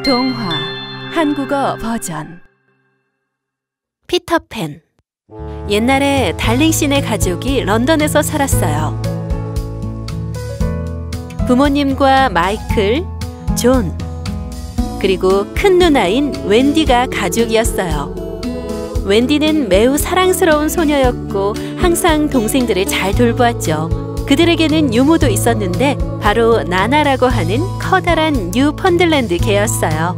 동화 한국어 버전. 피터팬. 옛날에 달링씨네 가족이 런던에서 살았어요. 부모님과 마이클, 존, 그리고 큰 누나인 웬디가 가족이었어요. 웬디는 매우 사랑스러운 소녀였고 항상 동생들을 잘 돌보았죠. 그들에게는 유모도 있었는데 바로 나나라고 하는 커다란 뉴펀들랜드 개였어요.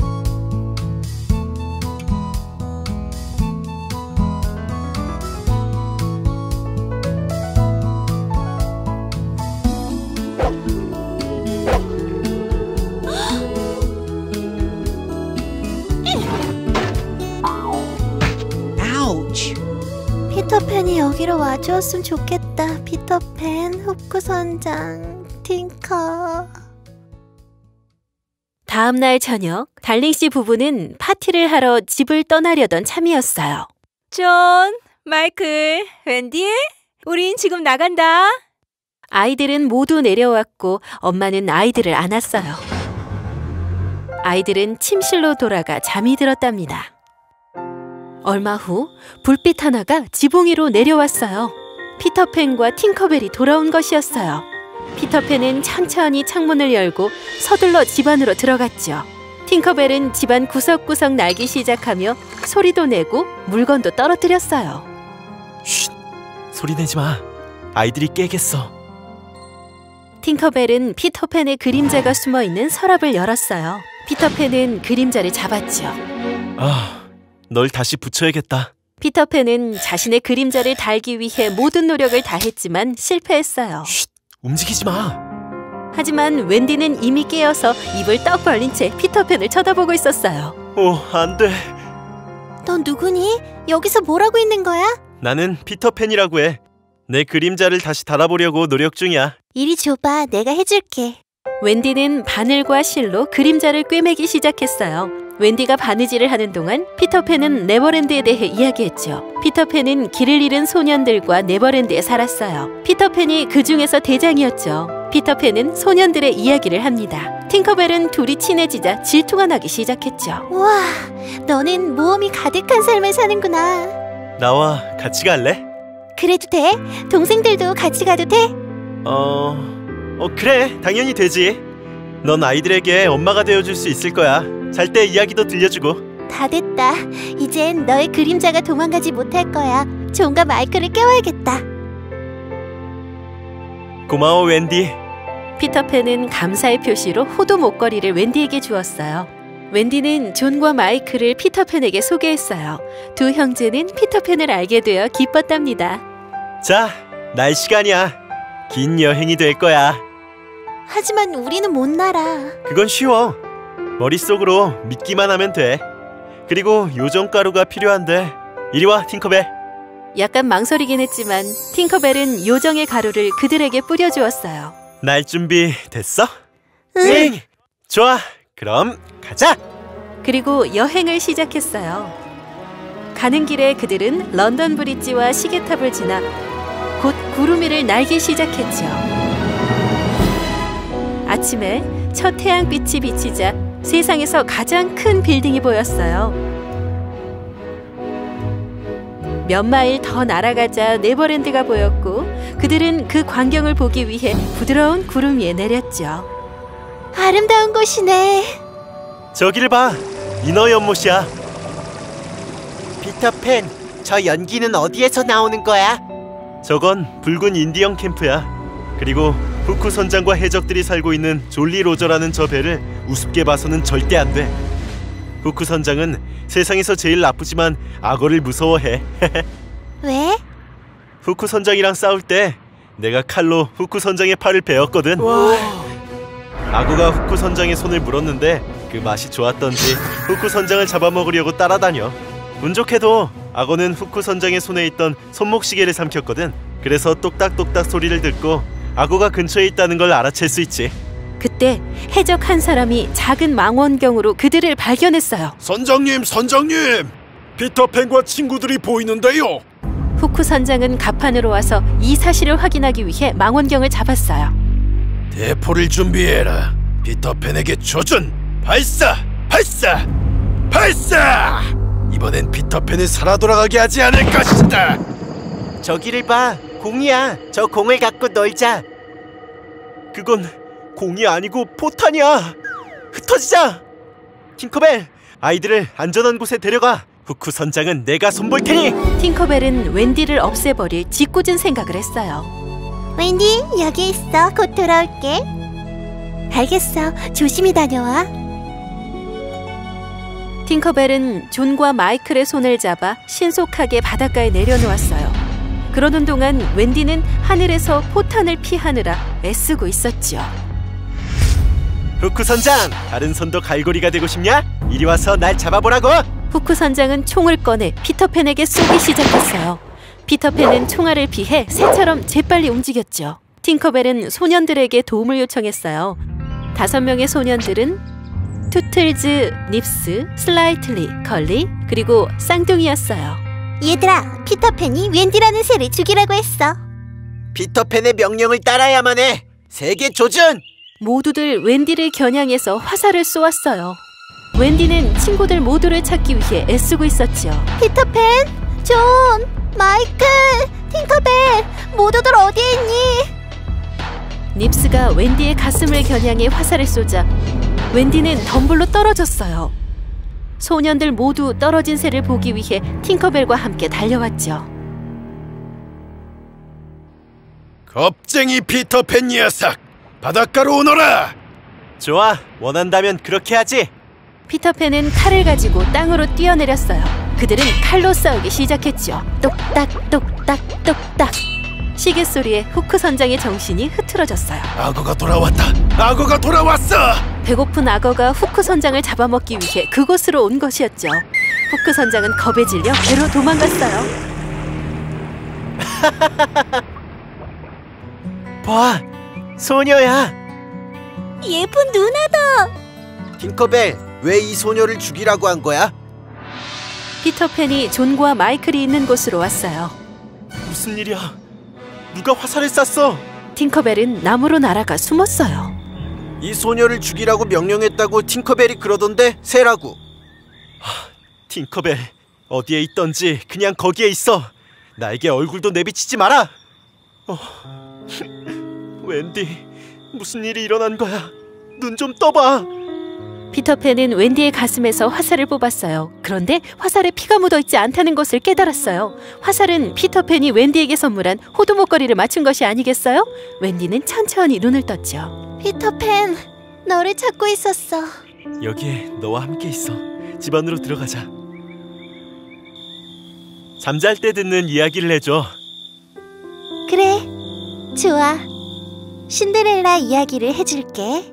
피터팬이 여기로 와주었으면 좋겠다. 피터팬, 후크 선장, 팅커. 다음 날 저녁, 달링씨 부부는 파티를 하러 집을 떠나려던 참이었어요. 존, 마이클, 웬디, 우린 지금 나간다. 아이들은 모두 내려왔고 엄마는 아이들을 안았어요. 아이들은 침실로 돌아가 잠이 들었답니다. 얼마 후 불빛 하나가 지붕 위로 내려왔어요. 피터팬과 팅커벨이 돌아온 것이었어요. 피터팬은 천천히 창문을 열고 서둘러 집 안으로 들어갔죠. 팅커벨은 집안 구석구석 날기 시작하며 소리도 내고 물건도 떨어뜨렸어요. 쉿! 소리 내지 마. 아이들이 깨겠어. 팅커벨은 피터팬의 그림자가 숨어있는 서랍을 열었어요. 피터팬은 그림자를 잡았죠. 널 다시 붙여야겠다. 피터팬은 자신의 그림자를 달기 위해 모든 노력을 다했지만 실패했어요. 쉿! 움직이지 마. 하지만 웬디는 이미 깨어서 입을 떡 벌린 채 피터팬을 쳐다보고 있었어요. 안 돼. 넌 누구니? 여기서 뭘 하고 있는 거야? 나는 피터팬이라고 해. 내 그림자를 다시 달아보려고 노력 중이야. 이리 줘봐, 내가 해줄게. 웬디는 바늘과 실로 그림자를 꿰매기 시작했어요. 웬디가 바느질을 하는 동안 피터팬은 네버랜드에 대해 이야기했죠. 피터팬은 길을 잃은 소년들과 네버랜드에 살았어요. 피터팬이 그 중에서 대장이었죠. 피터팬은 소년들의 이야기를 합니다. 팅커벨은 둘이 친해지자 질투가 나기 시작했죠. 우와, 너는 모험이 가득한 삶을 사는구나. 나와 같이 갈래? 그래도 돼? 동생들도 같이 가도 돼? 그래, 당연히 되지. 넌 아이들에게 엄마가 되어줄 수 있을 거야. 잘 때 이야기도 들려주고. 다 됐다. 이젠 너의 그림자가 도망가지 못할 거야. 존과 마이클을 깨워야겠다. 고마워, 웬디. 피터팬은 감사의 표시로 호두 목걸이를 웬디에게 주었어요. 웬디는 존과 마이클을 피터팬에게 소개했어요. 두 형제는 피터팬을 알게 되어 기뻤답니다. 자, 날 시간이야. 긴 여행이 될 거야. 하지만 우리는 못 날아. 그건 쉬워. 머릿속으로 믿기만 하면 돼. 그리고 요정가루가 필요한데. 이리 와, 팅커벨. 약간 망설이긴 했지만 팅커벨은 요정의 가루를 그들에게 뿌려주었어요. 날 준비 됐어? 응. 좋아, 그럼 가자. 그리고 여행을 시작했어요. 가는 길에 그들은 런던 브릿지와 시계탑을 지나 곧 구름 위를 날기 시작했죠. 아침에 첫 태양빛이 비치자 세상에서 가장 큰 빌딩이 보였어요. 몇 마일 더 날아가자 네버랜드가 보였고 그들은 그 광경을 보기 위해 부드러운 구름 위에 내렸죠. 아름다운 곳이네. 저기를 봐. 인어 연못이야. 피터팬, 저 연기는 어디에서 나오는 거야? 저건 붉은 인디언 캠프야. 그리고 후크 선장과 해적들이 살고 있는 졸리 로저라는 저 배를 우습게 봐서는 절대 안 돼. 후크 선장은 세상에서 제일 나쁘지만 악어를 무서워해. 왜? 후크 선장이랑 싸울 때 내가 칼로 후크 선장의 팔을 베었거든. 악어가 후크 선장의 손을 물었는데 그 맛이 좋았던지 후크 선장을 잡아먹으려고 따라다녀. 운 좋게도 악어는 후크 선장의 손에 있던 손목시계를 삼켰거든. 그래서 똑딱똑딱 소리를 듣고 악어가 근처에 있다는 걸 알아챌 수 있지. 그때 해적 한 사람이 작은 망원경으로 그들을 발견했어요. 선장님! 피터팬과 친구들이 보이는데요. 후크 선장은 갑판으로 와서 이 사실을 확인하기 위해 망원경을 잡았어요. 대포를 준비해라. 피터팬에게 조준! 발사! 발사! 발사! 이번엔 피터팬을 살아 돌아가게 하지 않을 것이다. 저기를 봐. 공이야. 저 공을 갖고 놀자. 그건 공이 아니고 포탄이야. 흩어지자. 팅커벨, 아이들을 안전한 곳에 데려가. 후크 선장은 내가 손볼 테니. 팅커벨은 웬디를 없애버릴 짓궂은 생각을 했어요. 웬디, 여기 있어. 곧 돌아올게. 알겠어. 조심히 다녀와. 팅커벨은 존과 마이클의 손을 잡아 신속하게 바닷가에 내려놓았어요. 그러는 동안 웬디는 하늘에서 포탄을 피하느라 애쓰고 있었죠. 후크 선장, 다른 손도 갈고리가 되고 싶냐? 이리 와서 날 잡아보라고. 후크 선장은 총을 꺼내 피터팬에게 쏘기 시작했어요. 피터팬은 총알을 피해 새처럼 재빨리 움직였죠. 팅커벨은 소년들에게 도움을 요청했어요. 5명의 소년들은 투틀즈, 닙스, 슬라이틀리, 컬리, 그리고 쌍둥이였어요. 얘들아, 피터팬이 웬디라는 새를 죽이라고 했어. 피터팬의 명령을 따라야만 해. 세계 조준! 모두들 웬디를 겨냥해서 화살을 쏘았어요. 웬디는 친구들 모두를 찾기 위해 애쓰고 있었죠. 피터팬, 존, 마이클, 팅커벨, 모두들 어디에 있니? 닙스가 웬디의 가슴을 겨냥해 화살을 쏘자 웬디는 덤불로 떨어졌어요. 소년들 모두 떨어진 새를 보기 위해 팅커벨과 함께 달려왔죠. 겁쟁이 피터팬 녀석! 바닷가로 오너라! 좋아, 원한다면 그렇게 하지. 피터팬은 칼을 가지고 땅으로 뛰어내렸어요. 그들은 칼로 싸우기 시작했죠. 똑딱 똑딱 똑딱. 시계 소리에 후크 선장의 정신이 흐트러졌어요. 악어가 돌아왔다! 악어가 돌아왔어! 배고픈 악어가 후크 선장을 잡아먹기 위해 그곳으로 온 것이었죠. 후크 선장은 겁에 질려 배로 도망갔어요. 봐, 소녀야. 예쁜 누나다. 팅커벨, 왜 이 소녀를 죽이라고 한 거야? 피터팬이 존과 마이클이 있는 곳으로 왔어요. 무슨 일이야? 누가 화살을 쐈어? 팅커벨은 나무로 날아가 숨었어요. 이 소녀를 죽이라고 명령했다고 팅커벨이 그러던데 새라고. 팅커벨, 어디에 있던지 그냥 거기에 있어. 나에게 얼굴도 내비치지 마라. 웬디, 무슨 일이 일어난 거야? 눈 좀 떠봐. 피터팬은 웬디의 가슴에서 화살을 뽑았어요. 그런데 화살에 피가 묻어있지 않다는 것을 깨달았어요. 화살은 피터팬이 웬디에게 선물한 호두 목걸이를 맞춘 것이 아니겠어요? 웬디는 천천히 눈을 떴죠. 피터팬, 너를 찾고 있었어. 여기에 너와 함께 있어. 집 안으로 들어가자. 잠잘 때 듣는 이야기를 해줘. 그래, 좋아. 신데렐라 이야기를 해줄게.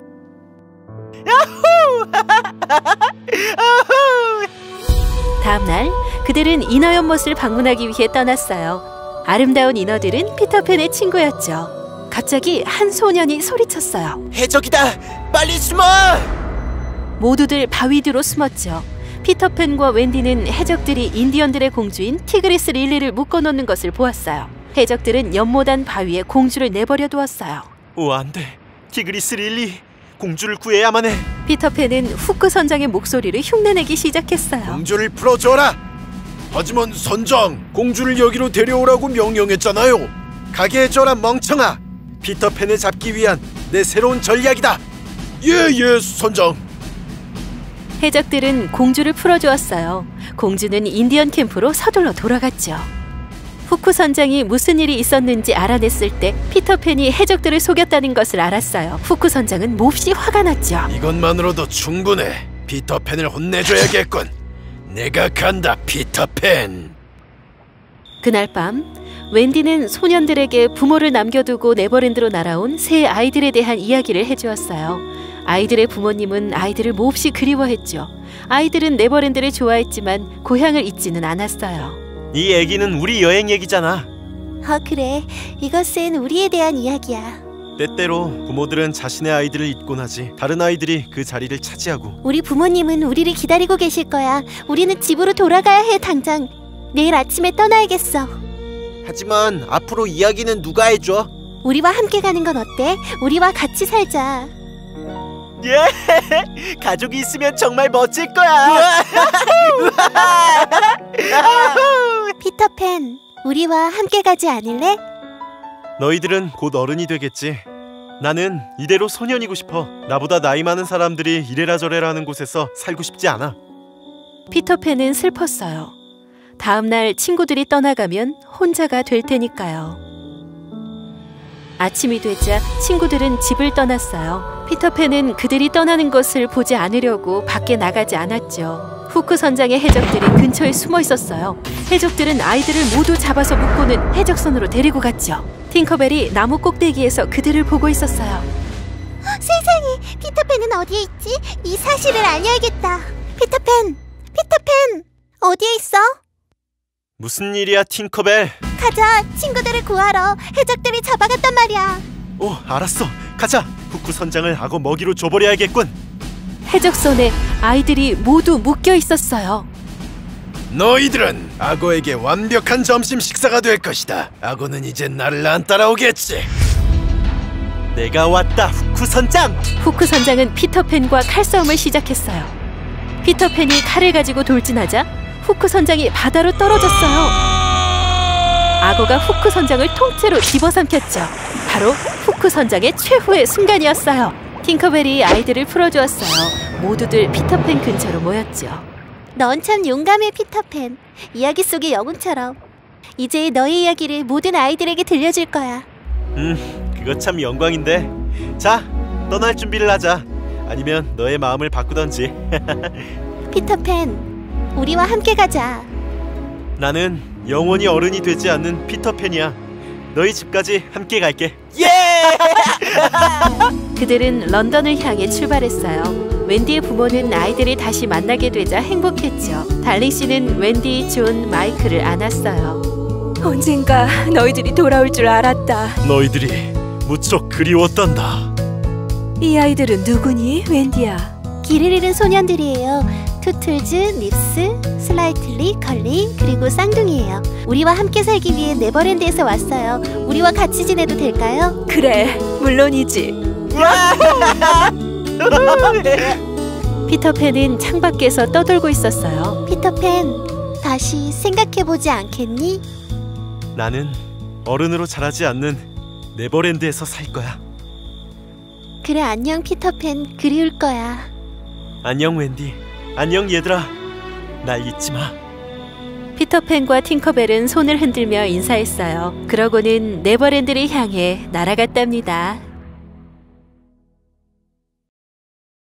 다음날 그들은 인어 연못을 방문하기 위해 떠났어요. 아름다운 인어들은 피터팬의 친구였죠. 갑자기 한 소년이 소리쳤어요. 해적이다! 빨리 숨어! 모두들 바위 뒤로 숨었죠. 피터팬과 웬디는 해적들이 인디언들의 공주인 티그리스 릴리를 묶어놓는 것을 보았어요. 해적들은 연못안 바위에 공주를 내버려 두었어요. 오, 안 돼. 티그리스 릴리, 공주를 구해야만 해. 피터팬은 후크 선장의 목소리를 흉내내기 시작했어요. 공주를 풀어줘라! 하지만 선장, 공주를 여기로 데려오라고 명령했잖아요. 가게 해줘라, 멍청아. 피터팬을 잡기 위한 내 새로운 전략이다. 예, 선장. 해적들은 공주를 풀어주었어요. 공주는 인디언 캠프로 서둘러 돌아갔죠. 후크 선장이 무슨 일이 있었는지 알아냈을 때 피터팬이 해적들을 속였다는 것을 알았어요. 후크 선장은 몹시 화가 났죠. 이것만으로도 충분해. 피터팬을 혼내줘야겠군. 내가 간다, 피터팬. 그날 밤 웬디는 소년들에게 부모를 남겨두고 네버랜드로 날아온 세 아이들에 대한 이야기를 해주었어요. 아이들의 부모님은 아이들을 몹시 그리워했죠. 아이들은 네버랜드를 좋아했지만 고향을 잊지는 않았어요. 이 얘기는 우리 여행 얘기잖아. 그래. 이것은 우리에 대한 이야기야. 때때로 부모들은 자신의 아이들을 잊곤 하지. 다른 아이들이 그 자리를 차지하고. 우리 부모님은 우리를 기다리고 계실 거야. 우리는 집으로 돌아가야 해, 당장. 내일 아침에 떠나야겠어. 하지만 앞으로 이야기는 누가 해줘? 우리와 함께 가는 건 어때? 우리와 같이 살자. 예! 가족이 있으면 정말 멋질 거야. 피터팬, 우리와 함께 가지 않을래? 너희들은 곧 어른이 되겠지. 나는 이대로 소년이고 싶어. 나보다 나이 많은 사람들이 이래라 저래라 하는 곳에서 살고 싶지 않아. 피터팬은 슬펐어요. 다음 날 친구들이 떠나가면 혼자가 될 테니까요. 아침이 되자 친구들은 집을 떠났어요. 피터팬은 그들이 떠나는 것을 보지 않으려고 밖에 나가지 않았죠. 후크 선장의 해적들이 근처에 숨어 있었어요. 해적들은 아이들을 모두 잡아서 묶고는 해적선으로 데리고 갔죠. 팅커벨이 나무 꼭대기에서 그들을 보고 있었어요. 세상에, 피터팬은 어디에 있지? 이 사실을 알려야겠다. 피터팬, 어디에 있어? 무슨 일이야, 팅커벨? 가자, 친구들을 구하러. 해적들이 잡아갔단 말이야. 오, 알았어. 가자. 후크 선장을 악어 먹이로 줘버려야겠군. 해적선에 아이들이 모두 묶여 있었어요. 너희들은 악어에게 완벽한 점심 식사가 될 것이다. 악어는 이제 나를 안 따라오겠지. 내가 왔다, 후크 선장. 후크 선장은 피터팬과 칼싸움을 시작했어요. 피터팬이 칼을 가지고 돌진하자 후크 선장이 바다로 떨어졌어요. 악어가 후크 선장을 통째로 집어삼켰죠. 바로 후크 선장의 최후의 순간이었어요. 팅커벨이 아이들을 풀어주었어요. 모두들 피터팬 근처로 모였죠. 넌 참 용감해, 피터팬. 이야기 속의 영웅처럼. 이제 너의 이야기를 모든 아이들에게 들려줄 거야. 그거 참 영광인데. 자, 떠날 준비를 하자. 아니면 너의 마음을 바꾸던지. 피터팬, 우리와 함께 가자. 나는 영원히 어른이 되지 않는 피터팬이야. 너희 집까지 함께 갈게. 그들은 런던을 향해 출발했어요. 웬디의 부모는 아이들을 다시 만나게 되자 행복했죠. 달링 씨는 웬디, 존, 마이클을 안았어요. 언젠가 너희들이 돌아올 줄 알았다. 너희들이 무척 그리웠단다. 이 아이들은 누구니, 웬디야? 길을 잃은 소년들이에요. 투툴즈, 닙스, 슬라이틀리, 컬린, 그리고 쌍둥이에요. 우리와 함께 살기 위해 네버랜드에서 왔어요. 우리와 같이 지내도 될까요? 그래, 물론이지. 피터팬은 창밖에서 떠돌고 있었어요. 피터팬, 다시 생각해보지 않겠니? 나는 어른으로 자라지 않는 네버랜드에서 살 거야. 그래, 안녕 피터팬. 그리울 거야. 안녕 웬디. 안녕 얘들아. 날 잊지 마. 피터팬과 팅커벨은 손을 흔들며 인사했어요. 그러고는 네버랜드를 향해 날아갔답니다.